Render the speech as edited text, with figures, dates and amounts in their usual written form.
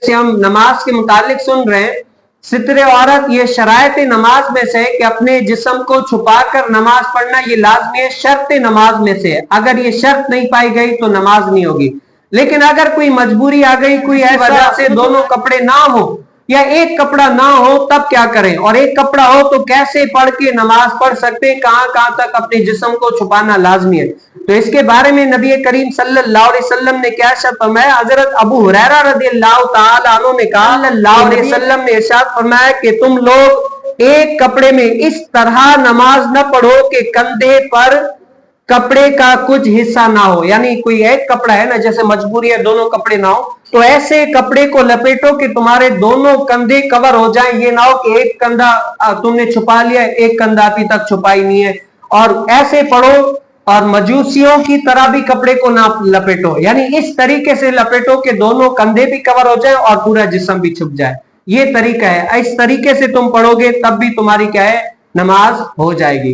سے ہم نماز کے متعلق سن رہے ہیں، ستر عورت یہ شرائط نماز میں سے کہ اپنے جسم کو چھپا کر نماز پڑھنا یہ لازمی ہے، شرط نماز میں سے، اگر یہ شرط نہیں پائی گئی تو نماز نہیں ہوگی۔ لیکن اگر کوئی مجبوری آ گئی، کوئی ایسی وجہ سے دونوں کپڑے نہ ہو یا ایک کپڑا نہ ہو، تب کیا کریں؟ اور ایک کپڑا ہو تو کیسے پڑھ کے نماز پڑھ سکتے ہیں؟ کہاں کہاں تک اپنے جسم کو چھپانا لازمی ہے؟ تو اس کے بارے میں نبی کریم صلی اللہ علیہ وسلم نے کیا ارشاد فرمایا؟ حضرت ابو ہریرہ رضی اللہ تعالی عنہ نے کہا صلی اللہ علیہ وسلم نے ارشاد فرمایا کہ تم لوگ ایک کپڑے میں اس طرح نماز نہ پڑھو کہ کندھے پر کپڑے کا کچھ حصہ نہ ہو، یعنی کوئی ایک کپڑا ہے نا، جیسے مجبوری ہے دونوں کپڑے نہ ہو، تو ایسے کپڑے کو لپیٹو کہ تمہارے دونوں کندھے کور ہو جائیں، یہ نہ ہو کہ ایک کندھا تم نے چھپا لیا، ایک کندھا ابھی تک چھپائی نہیں ہے، اور ایسے پڑھو، اور مجوسیوں کی طرح بھی کپڑے کو نہ لپیٹو، یعنی اس طریقے سے لپیٹو کہ دونوں کندھے بھی کور ہو جائیں اور پورا جسم بھی چھپ جائے، یہ طریقہ ہے، اس طریقے سے تم پڑھو گے تب بھی تمہاری کیا ہے؟ نماز ہو جائے گی۔